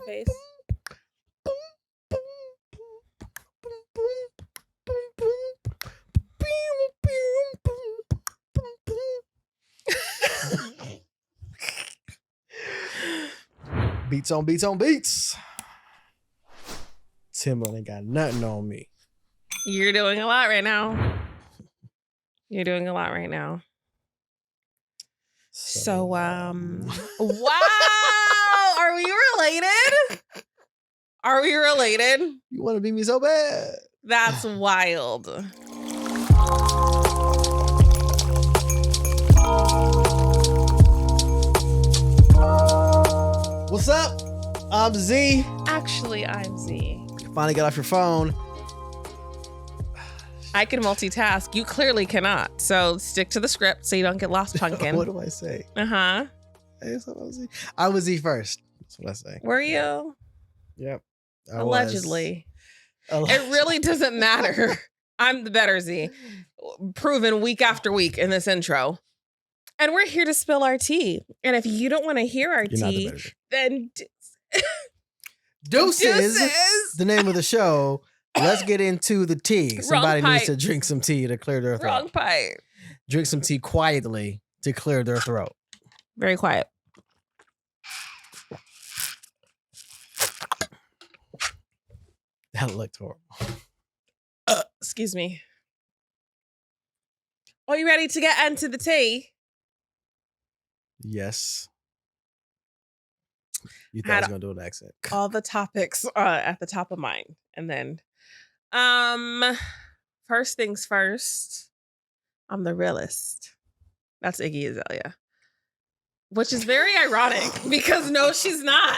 face. Beats on beats on beats. Timberland ain't got nothing on me. You're doing a lot right now. You're doing a lot right now. So, wow. Are we related? Are we related? You want to beat me so bad? That's wild. What's up? I'm Z. Actually, I'm Z. Finally got off your phone. I can multitask. You clearly cannot. So stick to the script so you don't get lost, pumpkin. What do I say? Uh-huh. I was Z first. That's what I say. Were you? Yep. Allegedly. It really doesn't matter. I'm the better Z. Proven week after week in this intro. And we're here to spill our tea. And if you don't want to hear our tea, then Deuces, the name of the show. Let's get into the tea. Somebody needs to drink some tea to clear their throat. Wrong pipe. Drink some tea quietly to clear their throat. Very quiet. That looked horrible. Excuse me. Are you ready to get into the tea? Yes. You thought I was going to do an accent. All the topics at the top of mind. And then, first things first, I'm the realist. That's Iggy Azalea. Which is very ironic because no, she's not.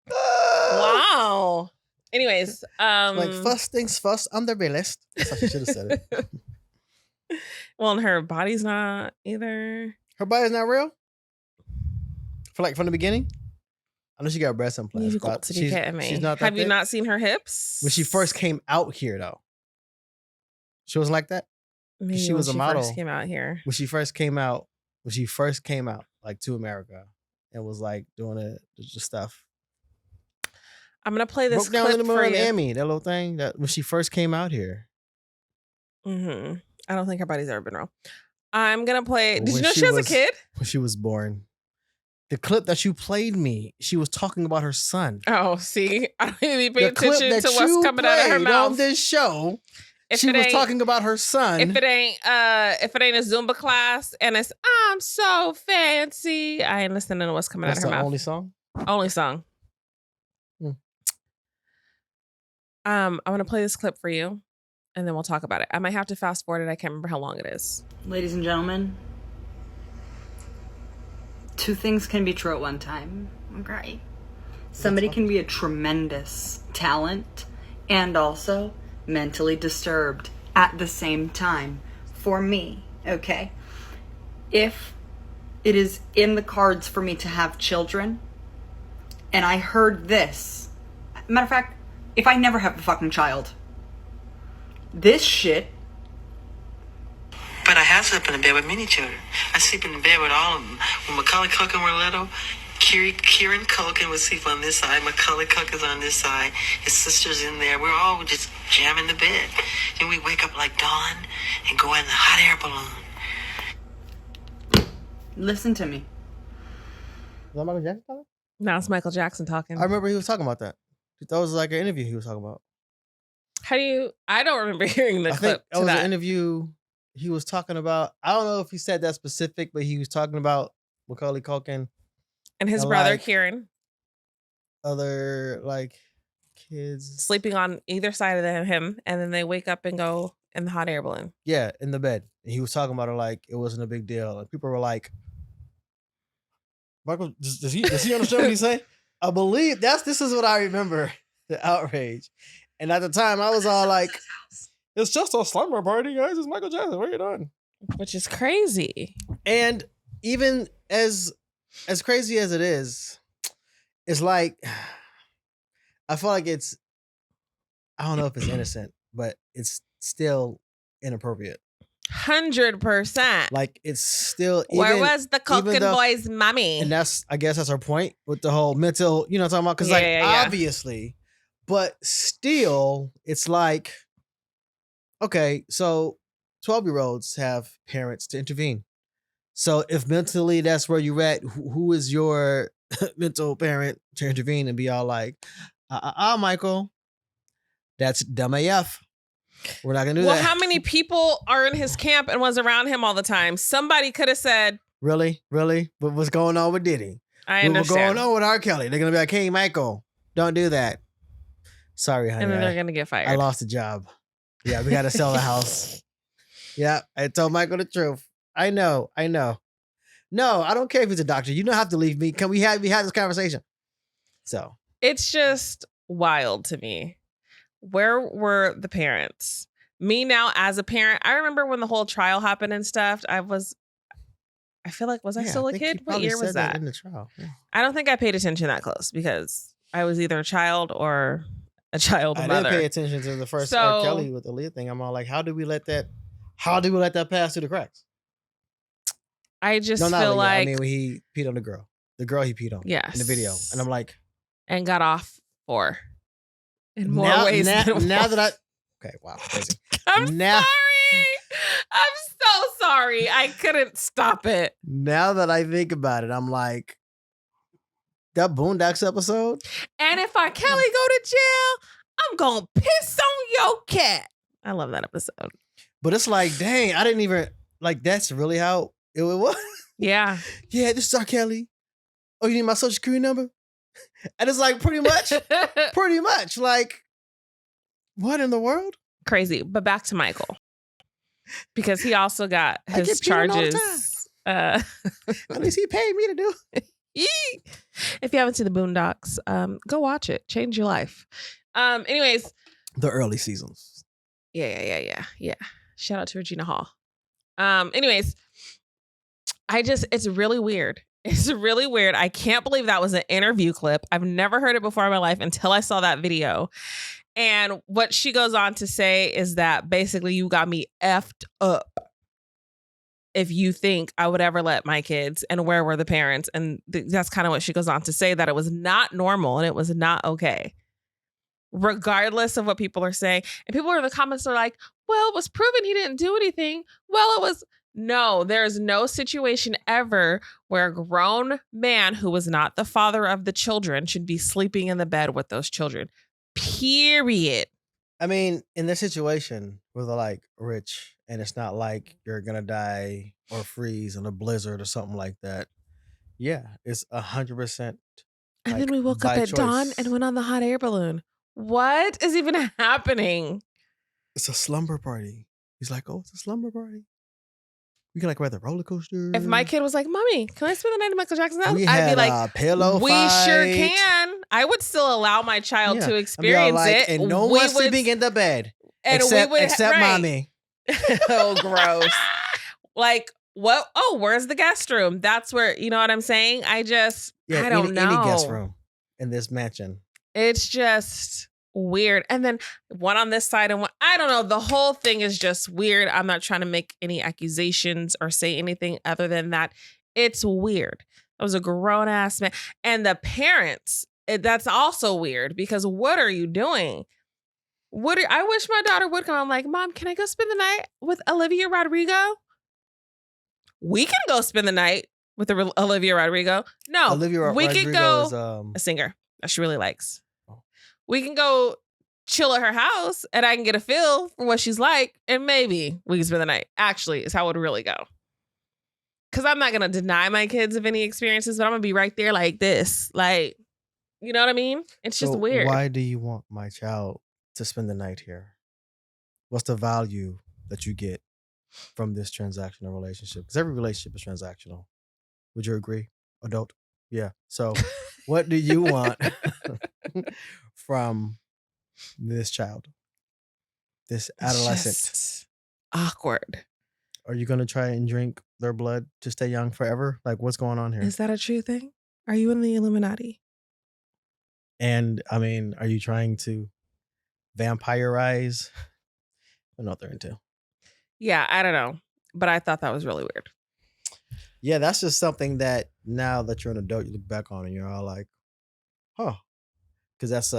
Wow. Anyways, like first things first, I'm the realist. That's how she should have said it. Well, and her body's not either. Her body's not real? From the beginning? I know she got breast implants. She's not that Have you not seen her hips? When she first came out here, though. She was like that? Maybe she was a model. First came out here. When she first came out, like to America and was like doing the stuff. I'm going to play this clip down in the for you. Miami, that little thing that when she first came out here. Mm-hmm. I don't think her body's ever been real. I'm going to play. Did you know she was a kid? When she was born. The clip that you played me, she was talking about her son. Oh, see? I don't even pay attention to what's coming out of her mouth. On this show, she was talking about her son. If it ain't a Zumba class and it's I'm so fancy, I ain't listening to what's coming out of her mouth. Only song? Only song. I'm gonna play this clip for you and then we'll talk about it. I might have to fast forward it. I can't remember how long it is. Ladies and gentlemen, two things can be true at one time. Okay. Somebody can be a tremendous talent and also mentally disturbed at the same time. For me, okay? If it is in the cards for me to have children, and I heard this, matter of fact, if I never have a fucking child, this shit. But I have slept in the bed with many children. I sleep in the bed with all of them. When Macaulay Culkin were little, Kieran Culkin would sleep on this side, Macaulay Culkin's on this side, his sister's in there. We're all just jamming the bed. Then we wake up like dawn and go in the hot air balloon. Listen to me. Is that Michael Jackson talking? No, it's Michael Jackson talking. I remember he was talking about that. That was like an interview he was talking about. I don't remember hearing the clip. That was an interview he was talking about. I don't know if he said that specific, but he was talking about Macaulay Culkin. And his brother, Kieran. Other, kids. Sleeping on either side of him, and then they wake up and go in the hot air balloon. Yeah, in the bed. And he was talking about it like it wasn't a big deal. And people were like, Michael, does he understand what he's saying? I believe this is what I remember, the outrage. And at the time, I was all like, it's just a slumber party, guys. It's Michael Jackson. What are you doing? Which is crazy. And even as crazy as it is, it's like, I feel like I don't know if it's innocent, but it's still inappropriate. 100%. Like it's still. Where even, was the Culkin boy's mommy? And I guess that's our point with the whole mental. You know what I'm talking about? Because obviously, but still, it's like, okay, so 12-year-olds have parents to intervene. So if mentally that's where you're at, who is your mental parent to intervene and be all like, Michael, that's dumb AF. We're not gonna do that. Well, how many people are in his camp and was around him all the time? Somebody could have said, Really? What was going on with Diddy? I understand. What's going on with R. Kelly? They're gonna be like, hey, Michael, don't do that. Sorry, honey. And then they're gonna get fired. I lost a job. Yeah, we gotta sell the house. Yeah, I told Michael the truth. I know. No, I don't care if he's a doctor. You don't have to leave me. Can we have this conversation? So it's just wild to me. Where were the parents? Me now as a parent, I remember when the whole trial happened and stuff. I feel like, was I still a kid? What year was that? In the trial. Yeah. I don't think I paid attention that close because I was either a child or a child mother. I didn't pay attention to the first R. Kelly with the Aaliyah thing. I'm all like, how do we let that pass through the cracks? I just feel like, I mean, when he peed on the girl he peed on, in the video, and I'm like, and got off for in more ways than one. Now that okay, wow, crazy. I'm sorry. I'm so sorry. I couldn't stop it. Now that I think about it, I'm like, that Boondocks episode. And if R. Kelly go to jail, I'm gonna piss on your cat. I love that episode. But it's like, dang, I didn't even like. That's really how it was. Yeah. Yeah, this is R. Kelly. Oh, you need my social security number? And it's like pretty much like, what in the world? Crazy. But back to Michael. Because he also got his charges. At least he paid me to do it. If you haven't seen the Boondocks, go watch it. Change your life. Anyways. The early seasons. Yeah. Shout out to Regina Hall. Anyways, it's really weird. It's really weird. I can't believe that was an interview clip. I've never heard it before in my life until I saw that video. And what she goes on to say is that basically you got me effed up if you think I would ever let my kids, and where were the parents? And that's kind of what she goes on to say, that it was not normal and it was not okay, regardless of what people are saying. And people in the comments are like, well, it was proven he didn't do anything. Well, it was. No, there's no situation ever where a grown man who was not the father of the children should be sleeping in the bed with those children. Period. I mean, in this situation where they're like rich and it's not like you're going to die or freeze in a blizzard or something like that. Yeah, it's 100%. And then we woke up at dawn and went on the hot air balloon. What is even happening? It's a slumber party. He's like, oh, it's a slumber party. We can like ride the roller coaster. If my kid was like, Mommy, can I spend the night in Michael Jackson's house? I'd be like, we sure can. I would still allow my child to experience it. And no one's sleeping in the bed. And except mommy. Oh, gross. Like, what? Oh, where's the guest room? That's where, you know what I'm saying? I don't know. Any guest room in this mansion. It's just weird. And then one on this side and one, I don't know. The whole thing is just weird. I'm not trying to make any accusations or say anything other than that. It's weird. That was a grown ass man. And the parents, that's also weird because what are you doing? I wish my daughter would come. I'm like, Mom, can I go spend the night with Olivia Rodrigo? We can go spend the night with Olivia Rodrigo. No, we could go is, a singer that she really likes. We can go chill at her house and I can get a feel for what she's like. And maybe we can spend the night. Actually, is how it would really go. Because I'm not going to deny my kids of any experiences, but I'm going to be right there like this. Like, you know what I mean? It's just weird. Why do you want my child to spend the night here? What's the value that you get from this transactional relationship? Because every relationship is transactional. Would you agree? Adult? Yeah. So what do you want from this child? This adolescent? Just awkward. Are you going to try and drink their blood to stay young forever? Like, what's going on here? Is that a true thing? Are you in the Illuminati? And, I mean, are you trying to vampirize? I don't know what they're into. Yeah, I don't know. But I thought that was really weird. Yeah, that's just something that now that you're an adult, you look back on and you're all like, huh. Because that's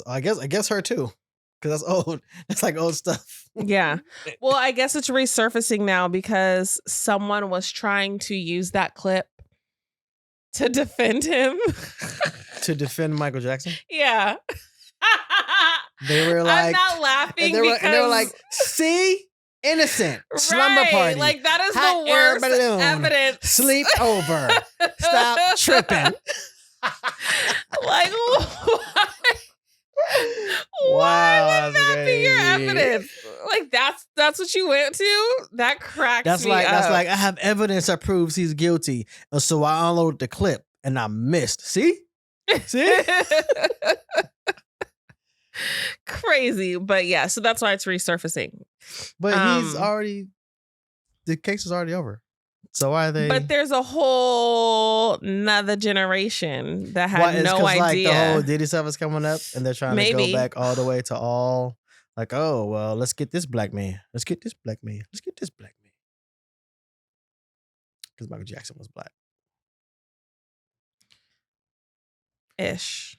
I guess her too. Because that's old. That's like old stuff. Yeah. Well, I guess it's resurfacing now because someone was trying to use that clip to defend him. To defend Michael Jackson? Yeah. They were like, I'm not laughing and because they were like, see? Innocent. Right. Slumber party. Like that is Hot the air worst balloon. evidence. Sleep over. Stop tripping. Like, why? Wow, Why would that's that be your crazy. evidence? Like that's what you went to? That cracks That's me like up. that's like I have evidence that proves he's guilty. And so I unloaded the clip and I missed. See? See? Crazy. But yeah, so that's why it's resurfacing. But the case is already over. So why are they? But there's a whole nother generation that had no idea. Like the whole Diddy stuff is coming up, and they're trying to go back all the way to all like, oh well, let's get this black man, let's get this black man, let's get this black man, because Michael Jackson was black. Ish.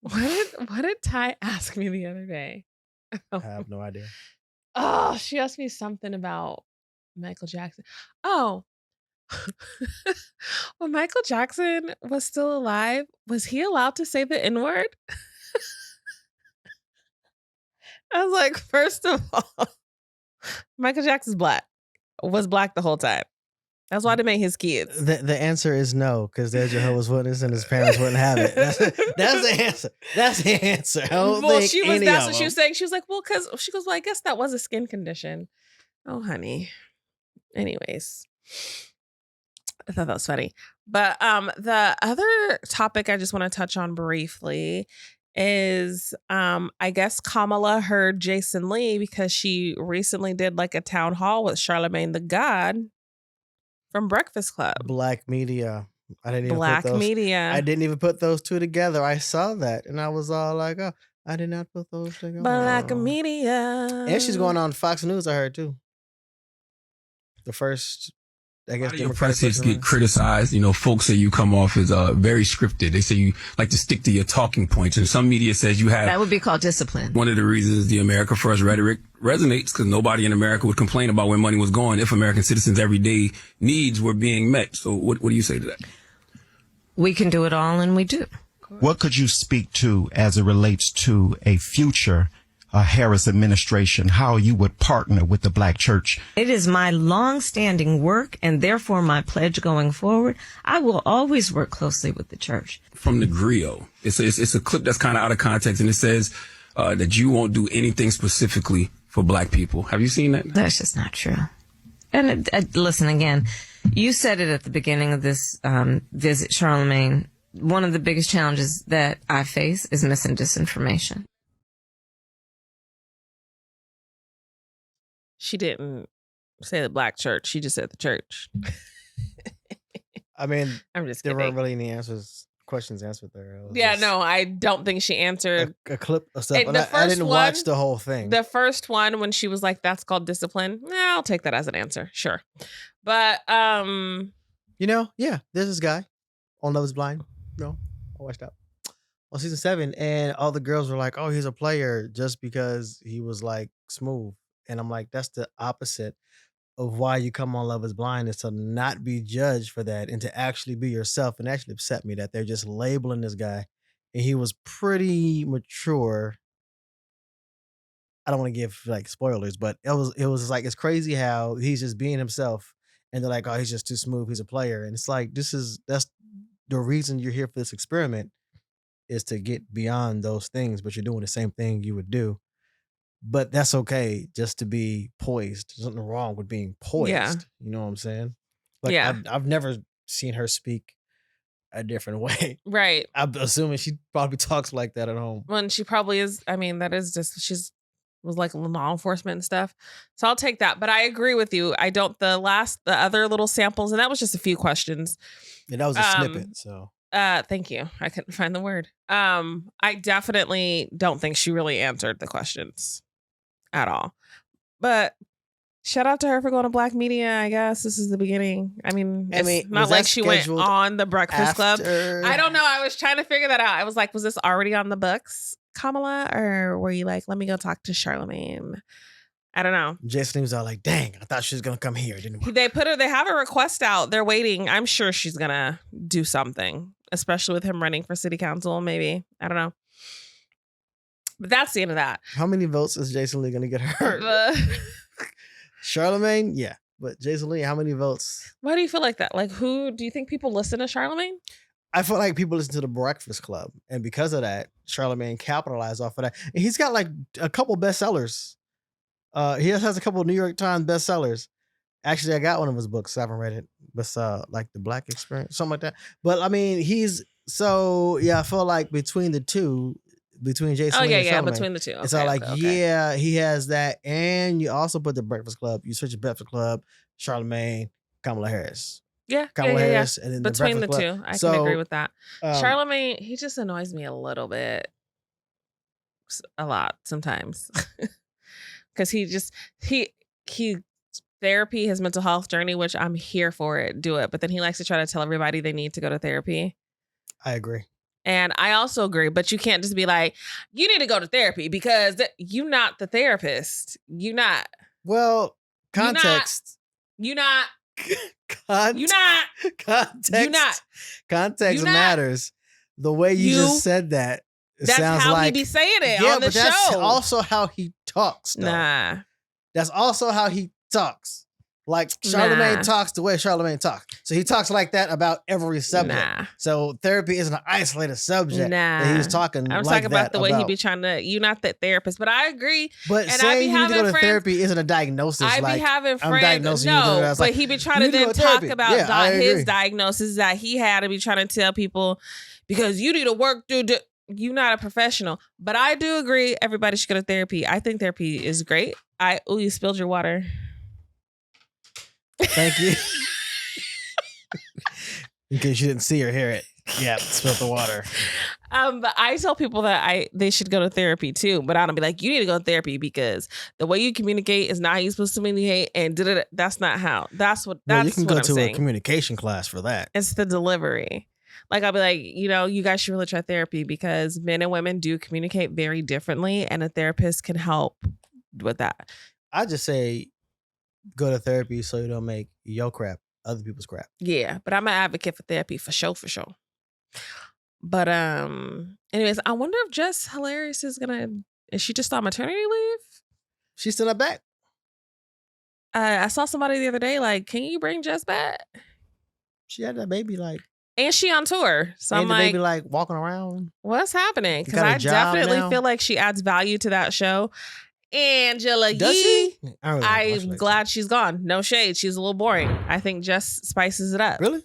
What did Ty ask me the other day? I have no idea. Oh, she asked me something about Michael Jackson. Oh, when Michael Jackson was still alive, was he allowed to say the N-word? I was like, first of all, Michael Jackson's was black the whole time. That's why they made his kids. The answer is no, because they're Jehovah's Witness and his parents wouldn't have it. That's the answer. That's the answer. I don't think that's what she was saying. She was like, well, because she goes, well, I guess that was a skin condition. Oh, honey. Anyways, I thought that was funny. But the other topic I just want to touch on briefly is I guess Kamala heard Jason Lee because she recently did like a town hall with Charlamagne the God from Breakfast Club. Black media. I didn't even put those two together. I saw that and I was all like, oh, I did not put those together. Black media. And she's going on Fox News, I heard too. The first, I guess, your presses get criticized. You know, folks say you come off as very scripted. They say you like to stick to your talking points. And some media says you have. That would be called discipline. One of the reasons the America First rhetoric resonates because nobody in America would complain about where money was going if American citizens' everyday needs were being met. So what do you say to that? We can do it all, and we do. What could you speak to as it relates to a future Harris administration, how you would partner with the Black church? It is my long-standing work and therefore my pledge going forward. I will always work closely with the church. From the griot, it's a clip that's kind of out of context, and it says that you won't do anything specifically for Black people. Have you seen that? That's just not true. And listen, again, you said it at the beginning of this visit, Charlamagne. One of the biggest challenges that I face is mis and disinformation. She didn't say the Black church. She just said the church. I mean, I'm just there kidding. weren't really any questions answered there. Yeah, no, I don't think she answered. A clip of stuff. I didn't watch the whole thing. The first one, when she was like, that's called discipline. I'll take that as an answer. Sure. But, there's this guy on Love is Blind. No, I watched that. On season 7, and all the girls were like, oh, he's a player just because he was like smooth. And I'm like, that's the opposite of why you come on Love is Blind, is to not be judged for that and to actually be yourself. And actually upset me that they're just labeling this guy. And he was pretty mature. I don't want to give like spoilers, but it was like, it's crazy how he's just being himself. And they're like, oh, he's just too smooth. He's a player. And it's like, that's the reason you're here for this experiment, is to get beyond those things, but you're doing the same thing you would do. But that's okay, just to be poised. There's nothing wrong with being poised. Yeah. You know what I'm saying? Like, yeah. I've never seen her speak a different way. Right. I'm assuming she probably talks like that at home. When she probably is. I mean, that is just, was like law enforcement and stuff. So I'll take that. But I agree with you. I don't, the other little samples, and that was just a few questions. Yeah, that was a snippet, so. Thank you. I couldn't find the word. I definitely don't think she really answered the questions at all. But shout out to her for going to Black Media. I guess this is the beginning. I mean, it's not like she went on the Breakfast Club. I don't know. I was trying to figure that out. I was like, was this already on the books, Kamala? Or were you like, let me go talk to Charlamagne? I don't know. Jason was all like, dang, I thought she was going to come here. They have a request out. They're waiting. I'm sure she's going to do something, especially with him running for city council, maybe. I don't know. But that's the end of that. How many votes is Jason Lee going to get her? Charlamagne? Yeah. But Jason Lee, how many votes? Why do you feel like that? Like, who do you think people listen to Charlamagne? I feel like people listen to the Breakfast Club. And because of that, Charlamagne capitalized off of that. And he's got like a couple bestsellers. He has a couple of New York Times bestsellers. Actually, I got one of his books. I haven't read it. But like The Black Experience, something like that. But I mean, I feel like between the two, between Jason Lee and Charlamagne, between the two. It's all like, yeah, he has that. And you also put the Breakfast Club. You search the Breakfast Club, Charlamagne, Kamala Harris. Yeah, Kamala Harris, and then between the two. I can agree with that. Charlamagne, he just annoys me a little bit. A lot sometimes. Because he therapy, his mental health journey, which I'm here for it, do it. But then he likes to try to tell everybody they need to go to therapy. I agree. And I also agree, but you can't just be like, you need to go to therapy because you're not the therapist. You're not. Well, context. You're not. Context matters. The way you just said that, that's sounds how like he be saying it on the show. That's also how he talks. Though. Nah. That's also how he talks. Like Charlamagne talks the way Charlamagne talks. So he talks like that about every subject. So therapy isn't an isolated subject that he was talking I'm like talking about the way he be trying to, you're not that therapist, but I agree. But and saying you need to go to therapy isn't a diagnosis. I like, be having I'm friends. diagnosing No, you. but like, he be trying to then talk about his diagnosis that he had to be trying to tell people because you need to work through you're not a professional. But I do agree everybody should go to therapy. I think therapy is great. You spilled your water. Thank you. In case you didn't see or hear it. Yeah, spilled the water. But I tell people that they should go to therapy too. But I don't be like, you need to go to therapy because the way you communicate is not how you're supposed to communicate, and that's not how. That's what. That's you can what go I'm to saying. A communication class for that. It's the delivery. Like I'll be like, you guys should really try therapy because men and women do communicate very differently, and a therapist can help with that. I just say go to therapy so you don't make your crap other people's crap. Yeah, but I'm an advocate for therapy for sure. But anyways, I wonder if Jess Hilarious is she just on maternity leave? She's still not back. I saw somebody the other day like, can you bring Jess back? She had that baby like. And she on tour. So I'm the baby like walking around. What's happening? Because I definitely feel like she adds value to that show. Angela Yee, I'm glad she's gone. No shade. She's a little boring. I think Jess spices it up. Really?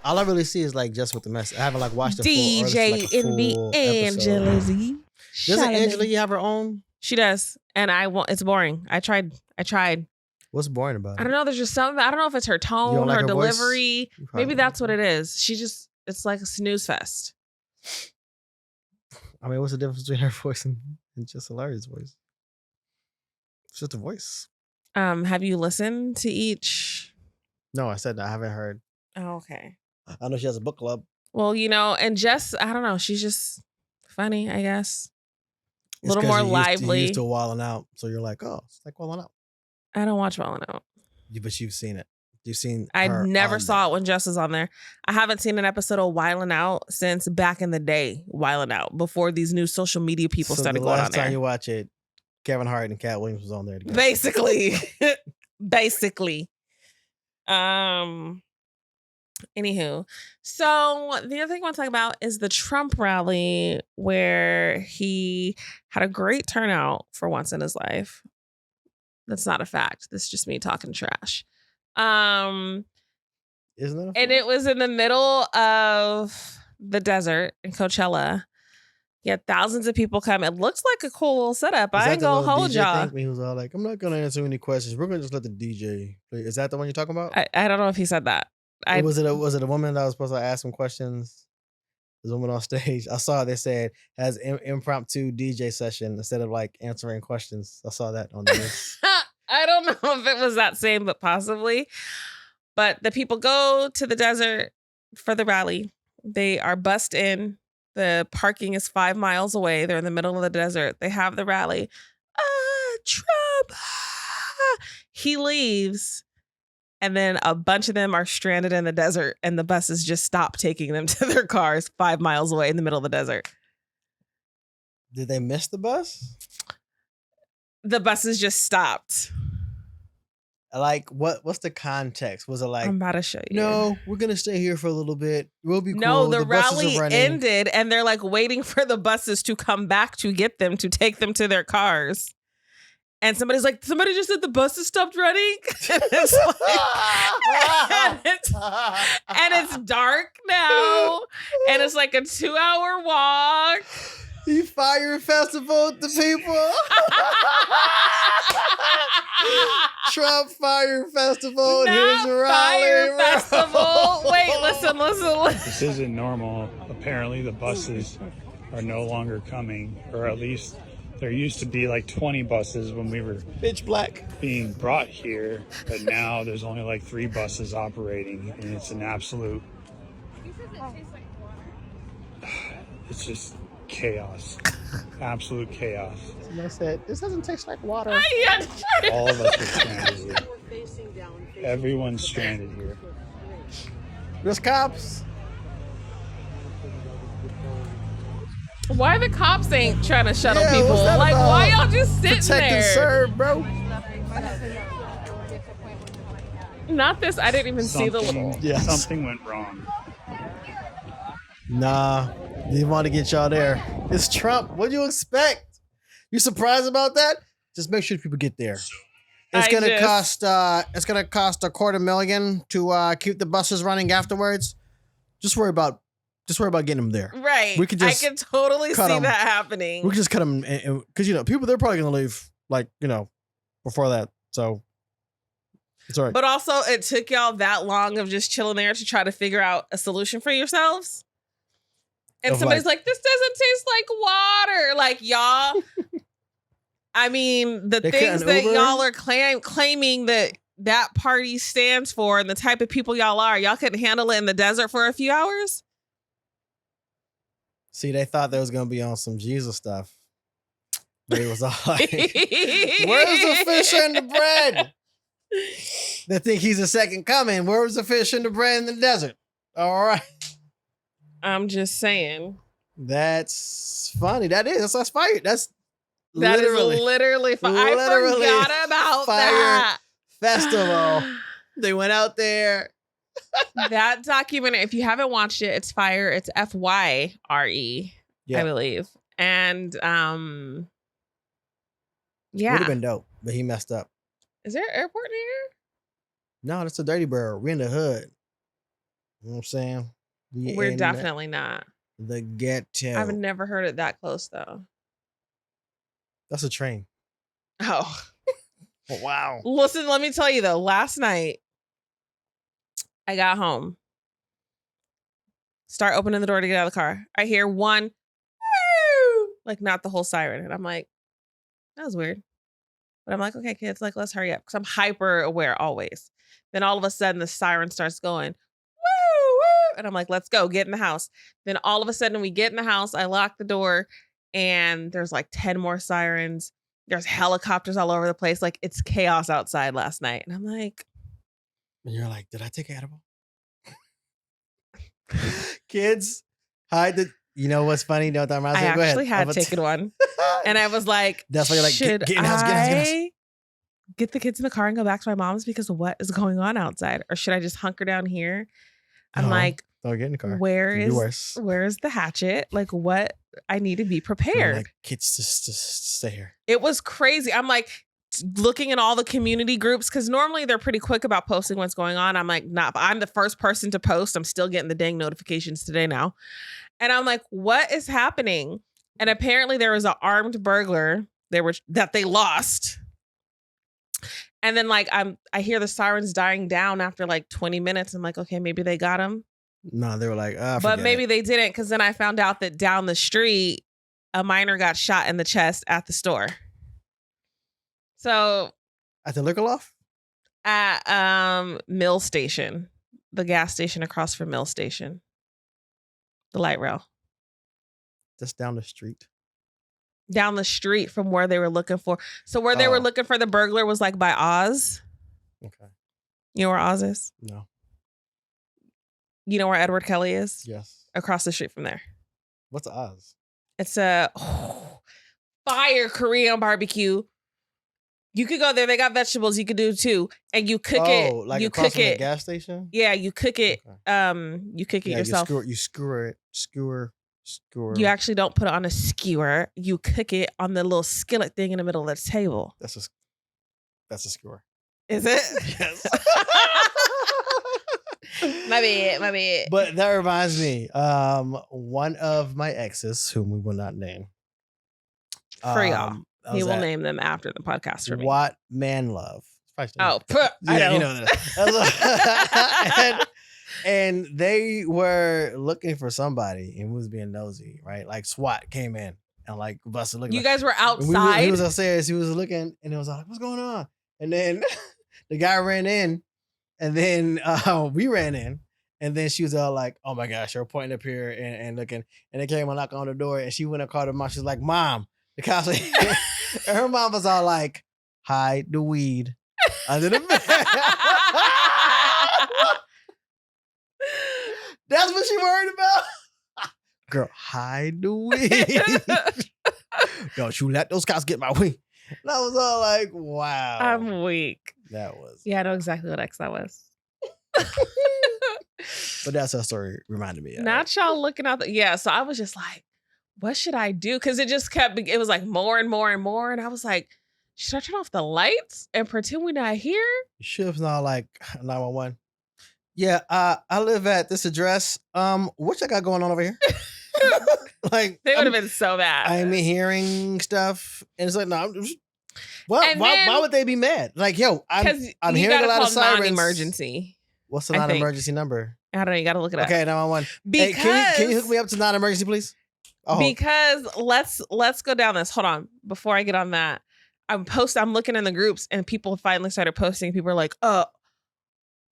All I really see is like Just with the Mess. I haven't like watched the DJ full, in the Angela Yee. Doesn't Angela Yee have her own? She does. And it's boring. I tried. What's boring about it? I don't know. There's just something. I don't know if it's her tone, her delivery. Maybe that's what it is. It's like a snooze fest. I mean, what's the difference between her voice and Just Hilarious voice? It's just a voice. Have you listened to each? No, I said I haven't heard. Oh, okay. I know she has a book club. Well, and Jess, I don't know. She's just funny, I guess. A little more lively. You're used to Wildin' Out, so you're like, oh, it's like Wildin' Out. I don't watch Wildin' Out. But you've seen it. You've seen. I never saw it when Jess was on there. I haven't seen an episode of Wildin' Out since back in the day. Wildin' Out before these new social media people started going on there. The last time you watch it, Kevin Hart and Cat Williams was on there together. Basically. Anywho, so the other thing I want to talk about is the Trump rally where he had a great turnout for once in his life. That's not a fact. This is just me talking trash. Isn't it? And it was in the middle of the desert in Coachella. He had thousands of people come. It looks like a cool little setup. I ain't gonna hold y'all. He was all like, I'm not gonna answer any questions. We're gonna just let the DJ play. Is that the one you're talking about? I don't know if he said that. Was it a woman that was supposed to ask some questions? There's a woman on stage. I saw they said has impromptu DJ session instead of like answering questions. I saw that on the news. I don't know if it was that same, but possibly. But the people go to the desert for the rally. They are bussed in. The parking is 5 miles away. They're in the middle of the desert. They have the rally. Trump. He leaves. And then a bunch of them are stranded in the desert. And the buses just stop taking them to their cars 5 miles away in the middle of the desert. Did they miss the bus? The buses just stopped. Like, what's the context? Was it like, I'm about to show you. No, we're going to stay here for a little bit. We'll be cool. No, the rally ended and they're like waiting for the buses to come back to get them, to take them to their cars. And somebody's like, somebody just said the buses stopped running. And it's like, and it's dark now. And it's like a 2-hour walk. You fire festival with the people. Trump Fire Festival and here's a rally. Fire Festival. Wait, listen. This isn't normal. Apparently the buses are no longer coming, or at least there used to be like 20 buses when we were pitch black being brought here, but now there's only like 3 buses operating, and it's an absolute, it's just chaos. Absolute chaos. And I said, this doesn't taste like water. All of us are stranded here. Everyone's stranded here. There's cops. Why the cops ain't trying to shuttle people? Like, about? why y'all just sitting Protect there? and serve, bro. Not this. I didn't even see the little. Yes. Something went wrong. Nah, didn't want to get y'all there. It's Trump. What do you expect? You surprised about that? Just make sure people get there. It's gonna cost. It's gonna cost $250,000 to keep the buses running afterwards. Just worry about getting them there. Right. We could just. I can totally see that happening. We can just cut them because people they're probably gonna leave before that. So it's all right. But also, it took y'all that long of just chilling there to try to figure out a solution for yourselves. And somebody's like, this doesn't taste like water. Like, y'all, I mean, the things that y'all are claiming that party stands for and the type of people y'all couldn't handle it in the desert for a few hours? See, they thought they was going to be on some Jesus stuff. But it was all like, where's the fish and the bread? They think he's a second coming. Where's the fish and the bread in the desert? All right. I'm just saying. That's funny. That's fire. That is literally fire. I forgot about that festival. They went out there. That documentary, if you haven't watched it, it's fire. It's FYRE, I believe. And yeah. Would have been dope, but he messed up. Is there an airport near here? No, that's a dirty bird. We're in the hood. You know what I'm saying? We're definitely not. The ghetto. I've never heard it that close though. That's a train. Oh. Wow. Listen, let me tell you though, last night I got home. Start opening the door to get out of the car. I hear one, like not the whole siren. And I'm like, that was weird. But I'm like, okay, kids, like, let's hurry up. Because I'm hyper aware always. Then all of a sudden the siren starts going, woo, woo. And I'm like, let's go, get in the house. Then all of a sudden we get in the house, I lock the door and there's like 10 more sirens. There's helicopters all over the place. Like it's chaos outside last night. And I'm like. And you're like, did I take an edible? Kids, hide the. You know what's funny? No, I actually had taken one. And I was like, that's why you're like, should get in the house, get the kids in the car and go back to my mom's because of what is going on outside? Or should I just hunker down here? I'm like, don't get in the car. Where is the hatchet? Like what? I need to be prepared. Like, kids, just stay here. It was crazy. I'm like looking at all the community groups because normally they're pretty quick about posting what's going on. I'm like, nah, but I'm the first person to post. I'm still getting the dang notifications today now. And I'm like, what is happening? And apparently there was an armed burglar that they lost. And then like I hear the sirens dying down after like 20 minutes. I'm like, okay, maybe they got him. No, they were like, but maybe they didn't, because then I found out that down the street, a minor got shot in the chest at the store. So At the liquor loft? At Mill Station. The gas station across from Mill Station. The light rail. Just down the street. Down the street from where they were looking for. So where they were looking for the burglar was like by Oz. Okay. You know where Oz is? No. You know where Edward Kelly is? Yes. Across the street from there. What's Oz? It's a fire Korean barbecue. You could go there. They got vegetables. You could do too, and you cook it. Like you across cook it. The gas station. Yeah, you cook it. Okay. You cook it yourself. You skewer it. Skewer. You actually don't put it on a skewer. You cook it on the little skillet thing in the middle of the table. That's a skewer. Is it? Yes. My bad. But that reminds me, one of my exes, whom we will not name, for y'all, he will name them after the podcast for me. What Man Love? Oh, I know. You know that. and they were looking for somebody and was being nosy, right? Like SWAT came in and like busted looking. You guys were outside. He was upstairs. He was looking, and it was like, "What's going on?" And then the guy ran in, and then we ran in, and then she was all like, "Oh my gosh!" They were pointing up here and looking, and they came and knocked on the door, and she went and called her mom. She was like, "Mom," the cops, and her mom was all like, "Hide the weed under the bed." That's what she worried about. Girl, hide the weed. Don't you let those cops get my weed. And I was all like, wow. I'm weak. That was. Yeah, I know exactly what ex that was. But that's her story reminded me of. Not y'all looking out. So I was just like, what should I do? Because it just kept, it was like more and more and more. And I was like, should I turn off the lights and pretend we're not here? You should have not like 911. Yeah, I live at this address. What y'all got going on over here? Like they would have been so bad. I'm hearing stuff, and it's like, no, why would they be mad? Like, yo, I'm hearing a lot of sirens. Non-emergency. What's the non-emergency number? I don't know. You got to look it up. Okay, 911. Because hey, can you hook me up to non-emergency, please? Oh. Because let's go down this. Hold on, before I get on that, I'm looking in the groups, and people finally started posting. People are like,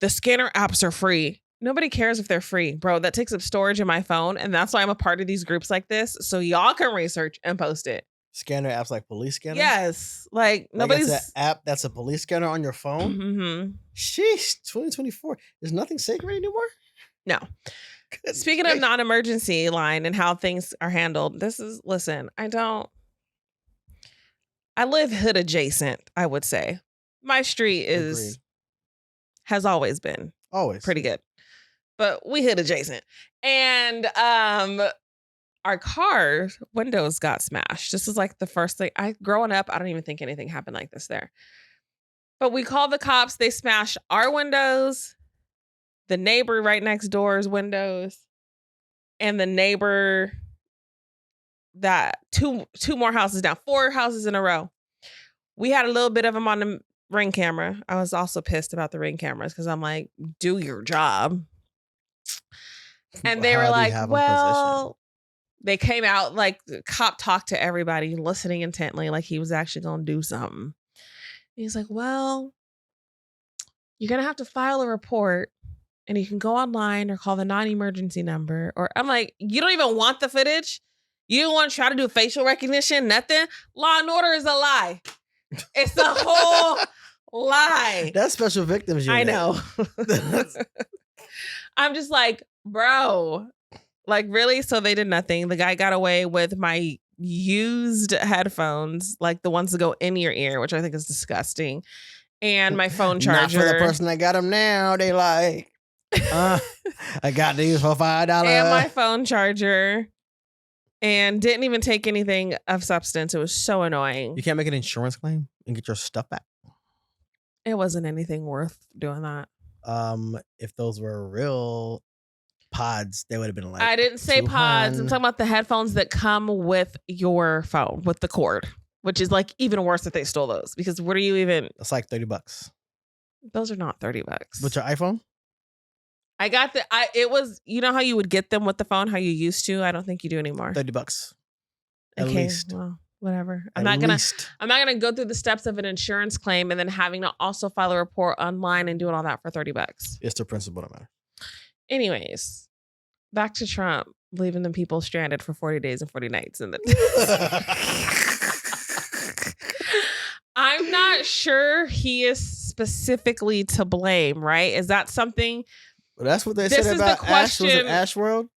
the scanner apps are free. Nobody cares if they're free, bro. That takes up storage in my phone. And that's why I'm a part of these groups like this. So y'all can research and post it. Scanner apps like police scanner? Yes. Like nobody's an app that's a police scanner on your phone? Mm-hmm. Sheesh, 2024. Is nothing sacred anymore? No. Speaking of non-emergency line and how things are handled, listen, I live hood adjacent, I would say. My street has always been pretty good, but we hit adjacent, and our car windows got smashed. This is like the first thing growing up. I don't even think anything happened like this there, but we called the cops. They smashed our windows, the neighbor right next door's windows, and the neighbor that two more houses down, 4 houses in a row. We had a little bit of them on the Ring camera. I was also pissed about the Ring cameras because I'm like, do your job. And they were like, well, they came out like the cop talked to everybody, listening intently, like he was actually going to do something. He's like, well, you're going to have to file a report, and you can go online or call the non-emergency number. Or I'm like, you don't even want the footage? You don't want to try to do facial recognition? Nothing? Law and Order is a lie. It's the whole lie. That's Special Victims Unit. I know. I'm just like, bro, like really? So they did nothing. The guy got away with my used headphones, like the ones that go in your ear, which I think is disgusting. And my phone charger. Not for the person that got them now. They like, I got these for $5. And my phone charger. And didn't even take anything of substance. It was so annoying. You can't make an insurance claim and get your stuff back? It wasn't anything worth doing that. If those were real pods, they would have been like, I didn't say pods. I'm talking about the headphones that come with your phone, with the cord, which is like even worse if they stole those. Because what are you even? It's like $30. Those are not $30. With your iPhone? I got it was, you know how you would get them with the phone, how you used to? I don't think you do anymore. $30. At least. Well, whatever. I'm not gonna go through the steps of an insurance claim and then having to also file a report online and doing all that for $30. It's the principle that matters. Anyways, back to Trump leaving the people stranded for 40 days and 40 nights in the I'm not sure he is specifically to blame, right? Is that something? Well, that's what they said about Ash. Was it Ashworld?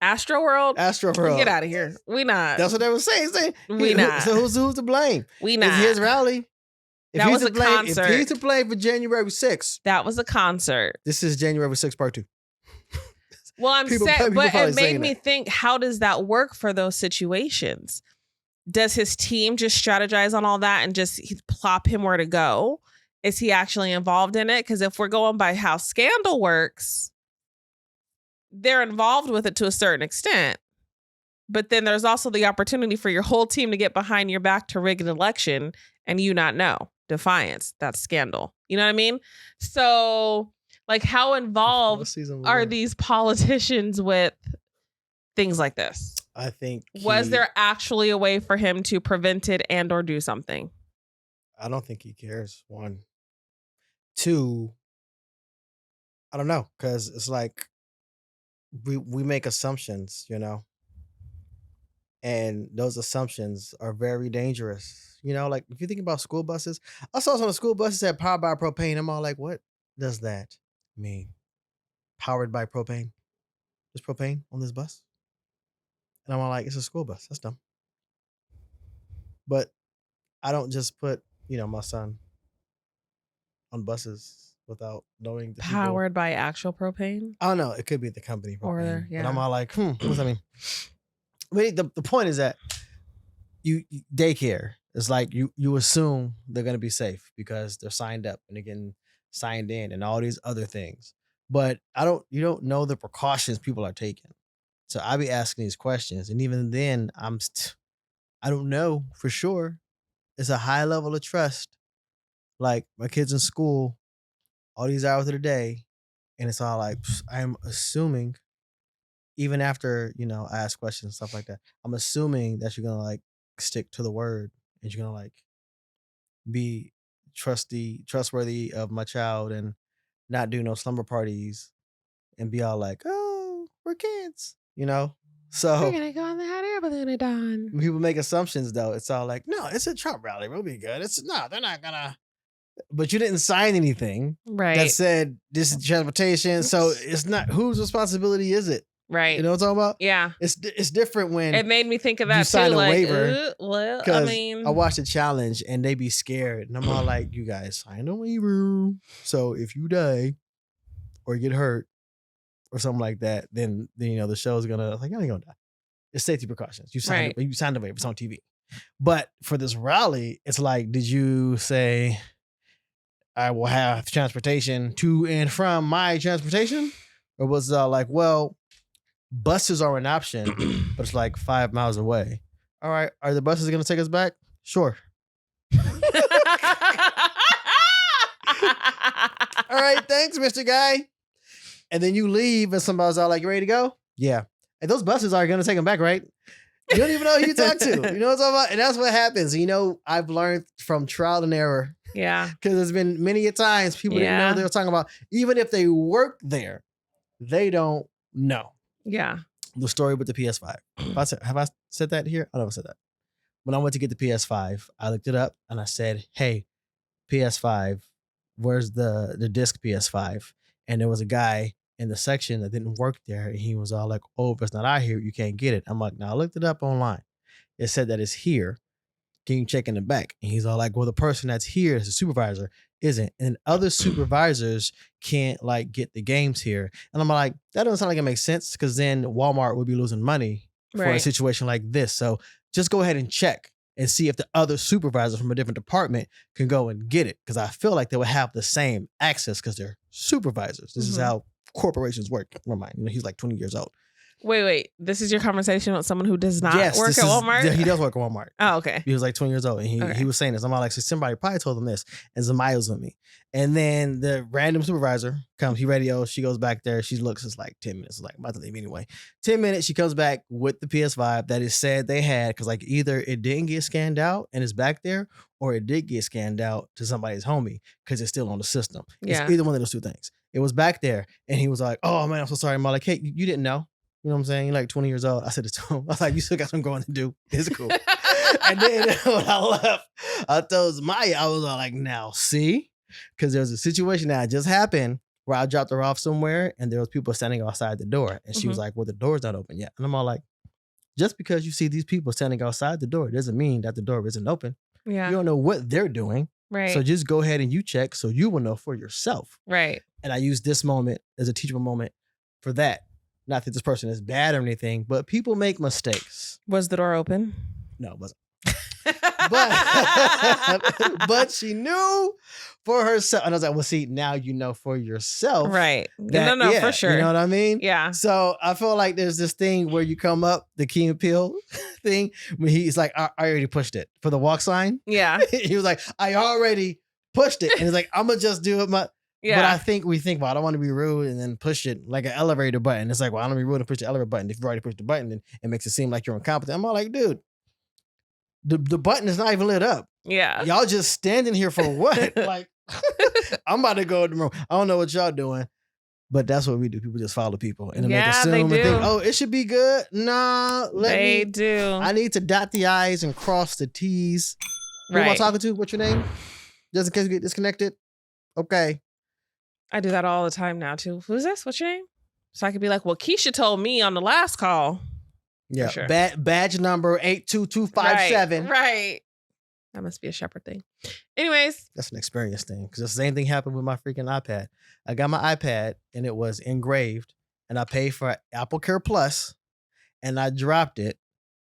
Astroworld? Astroworld. Get out of here. We not. That's what they were saying. We not. So who's to blame? We not. It's his rally. That was a concert. If he's to blame for January 6th. That was a concert. This is January 6th part 2. Well, I'm saying, but it made me think, how does that work for those situations? Does his team just strategize on all that and just plop him where to go? Is he actually involved in it? Because if we're going by how Scandal works, they're involved with it to a certain extent. But then there's also the opportunity for your whole team to get behind your back to rig an election and you not know. Defiance. That's Scandal. You know what I mean? So, like, how involved are these politicians with things like this? I think was there actually a way for him to prevent it and or do something? I don't think he cares. 1, 2, I don't know, because it's like we make assumptions, you know, and those assumptions are very dangerous. You know, like if you think about school buses, I saw some of the school buses that powered by propane. I'm all like, what does that mean? Powered by propane? There's propane on this bus? And I'm all like, it's a school bus. That's dumb. But I don't just put, you know, my son on buses without knowing the powered people. by actual propane? I don't know. It could be the company propane. Yeah. But I'm all like, what does that mean? I mean, the point is that you daycare is like you assume they're going to be safe because they're signed up and they're getting signed in and all these other things. But you don't know the precautions people are taking. So I be asking these questions, and even then, I don't know for sure. It's a high level of trust. Like my kids in school, all these hours of the day, and it's all like I'm assuming. Even after I ask questions and stuff like that, I'm assuming that you're gonna like stick to the word, and you're gonna like be trustworthy of my child, and not do no slumber parties, and be all like, oh, we're kids. So we're gonna go on the hot air balloon at dawn. People make assumptions though. It's all like, no, it's a Trump rally. We'll be good. They're not gonna. But you didn't sign anything that said this is transportation. So it's not whose responsibility is it? Right. You know what I'm talking about? Yeah. It's different when it made me think of that you sign too. a Like, waiver. Well, I mean, I watched a challenge and they be scared, and I'm all like, you guys signed a waiver. So if you die or get hurt or something like that, then the show's gonna like, you ain't gonna die. It's safety precautions. You signed you signed the waiver. It's on TV. But for this rally, it's like, did you say I will have transportation to and from my transportation? Or was it like, well, buses are an option, but it's like 5 miles away. All right, are the buses gonna take us back? Sure. All right, thanks, Mr. Guy. And then you leave and somebody's all like, you ready to go? Yeah. And those buses are going to take them back, right? You don't even know who you talk to. You know what I'm talking about? And that's what happens. I've learned from trial and error. Yeah. Because there's been many a times people didn't know what they were talking about. Even if they work there, they don't know. Yeah. The story with the PS5. Have I said that here? I never said that. When I went to get the PS5, I looked it up and I said, hey, PS5, where's the disc PS5? And there was a guy in the section that didn't work there, and he was all like, oh, if it's not out here, you can't get it. I'm like, no, I looked it up online. It said that it's here. Can you check in the back? And he's all like, well, the person that's here as a supervisor isn't. And other supervisors can't like get the games here. And I'm like, that doesn't sound like it makes sense, because then Walmart would be losing money for a situation like this. So just go ahead and check and see if the other supervisor from a different department can go and get it. Because I feel like they would have the same access because they're supervisors. This is how corporations work. Never mind. He's like 20 years old. Wait. This is your conversation with someone who does not work at Walmart? Yeah, he does work at Walmart. Oh, okay. He was like 20 years old, and he was saying this. I'm all like, so somebody probably told him this, and Zamaya was with me. And then the random supervisor comes, he radios, she goes back there, she looks, it's like 10 minutes, like I'm about to leave anyway. 10 minutes, she comes back with the PS5 that it said they had, because like either it didn't get scanned out and it's back there, or it did get scanned out to somebody's homie because it's still on the system. Yeah. It's either one of those two things. It was back there, and he was like, oh man, I'm so sorry. I'm like, hey, you didn't know? You know what I'm saying? You're like 20 years old. I said it to him. I was like, you still got some growing to do. It's cool. And then when I left, I told Maya, I was all like, now see? Because there's a situation that just happened where I dropped her off somewhere and there was people standing outside the door. And she was like, well, the door's not open yet. And I'm all like, just because you see these people standing outside the door doesn't mean that the door isn't open. Yeah. You don't know what they're doing. Right. So just go ahead and you check so you will know for yourself. Right. And I use this moment as a teachable moment for that. Not that this person is bad or anything, but people make mistakes. Was the door open? No, it wasn't. but she knew for herself. And I was like, well, see, now you know for yourself. Right. That, no, for sure. You know what I mean? Yeah. So I feel like there's this thing where you come up, the Key and Peele thing, when he's like, I already pushed it for the walk sign. Yeah. He was like, I already pushed it. And he's like, I'm going to just do it. Yeah. But I think well, I don't want to be rude and then push it like an elevator button. It's like, well, I don't want to be rude and push the elevator button. If you've already pushed the button, then it makes it seem like you're incompetent. I'm all like, dude, the button is not even lit up. Yeah. Y'all just standing here for what? Like, I'm about to go in the room. I don't know what y'all doing, but that's what we do. People just follow people and make assume and think, oh, it should be good. Nah, they do. I need to dot the I's and cross the T's. Who am I talking to? What's your name? Just in case we get disconnected. Okay. I do that all the time now too. Who's this? What's your name? So I could be like, well, Keisha told me on the last call. Yeah. Sure. Badge number 82257. Right. That must be a Shepherd thing. Anyways. That's an experience thing. Because the same thing happened with my freaking iPad. I got my iPad and it was engraved and I paid for Apple Care Plus and I dropped it.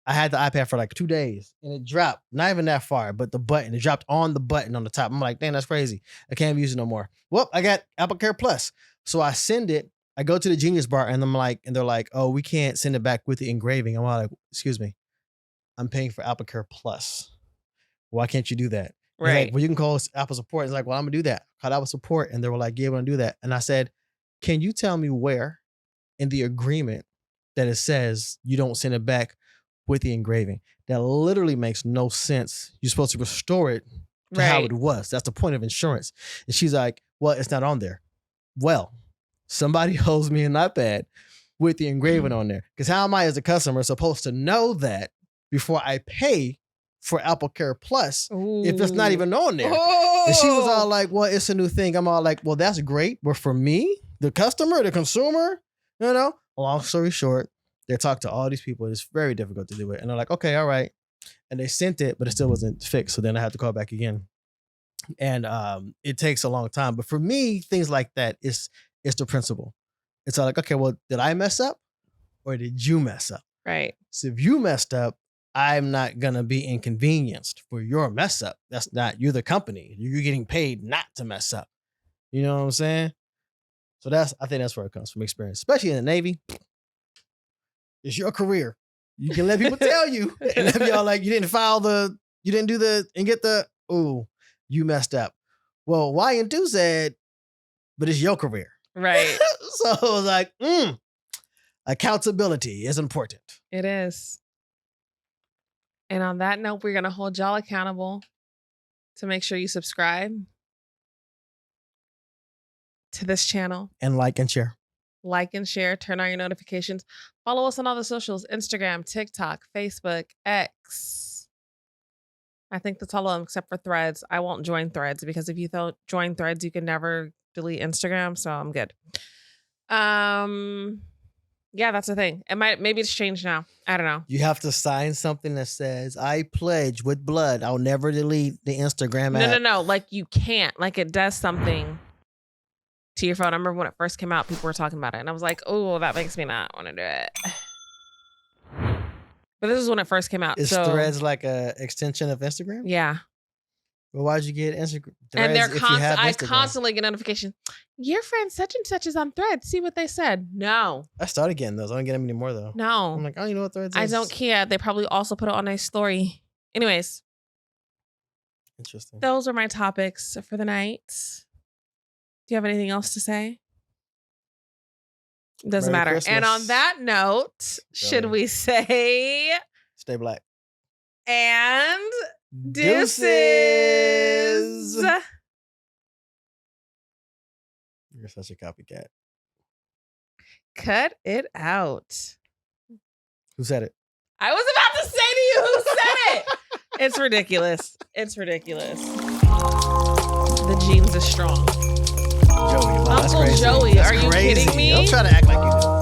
I had the iPad for like 2 days and it dropped, not even that far, but it dropped on the button on the top. I'm like, dang, that's crazy. I can't use it no more. Well, I got Apple Care Plus. So I send it. I go to the Genius Bar and they're like, oh, we can't send it back with the engraving. I'm like, excuse me, I'm paying for Apple Care Plus. Why can't you do that? Right. Like, well, you can call Apple support. It's like, well, I'm gonna do that. Called Apple support. And they were like, yeah, we're gonna do that. And I said, can you tell me where in the agreement that it says you don't send it back with the engraving? That literally makes no sense. You're supposed to restore it to how it was. That's the point of insurance. And she's like, well, it's not on there. Well, somebody owes me an iPad with the engraving on there. Because how am I as a customer supposed to know that before I pay for Apple Care Plus if it's not even on there? And she was all like, well, it's a new thing. I'm all like, well, that's great. But for me, the customer, the consumer, you know, long story short, they talked to all these people. It's very difficult to do it. And they're like, okay, all right. And they sent it, but it still wasn't fixed. So then I had to call back again. And it takes a long time. But for me, things like that is the principle. It's all like, okay, well, did I mess up or did you mess up? Right. So if you messed up, I'm not going to be inconvenienced for your mess up. That's not, you're the company. You're getting paid not to mess up. You know what I'm saying? So I think that's where it comes from experience, especially in the Navy. It's your career. You can let people tell you. And if y'all like, you didn't get the, ooh, you messed up. Well, Y and 2 said, but it's your career. Right. So it was like, accountability is important. It is. And on that note, we're going to hold y'all accountable to make sure you subscribe to this channel. And like and share. Like and share. Turn on your notifications. Follow us on all the socials. Instagram, TikTok, Facebook, X. I think that's all of them except for Threads. I won't join Threads because if you join Threads, you can never delete Instagram. So I'm good. Yeah, that's the thing. Maybe it's changed now. I don't know. You have to sign something that says, I pledge with blood, I'll never delete the Instagram app. No. Like you can't. Like it does something to your phone. I remember when it first came out, people were talking about it. And I was like, oh, that makes me not want to do it. But this is when it first came out. Is Threads like an extension of Instagram? Yeah. Well, why'd you get Instagram? And I constantly get notification. Your friend such and such is on Threads. See what they said. No. I started getting those. I don't get them anymore though. No. I'm like, I don't even know what Threads is. I don't care. They probably also put it on a story. Anyways. Interesting. Those are my topics for the night. Do you have anything else to say? Doesn't matter. Christmas. And on that note, should we say stay black and deuces? You're such a copycat. Cut it out. Who said it? I was about to say to you who said it. It's ridiculous. It's ridiculous. The genes are strong. Joey, wow, Uncle Joey, are you kidding me? Don't try to act like you know.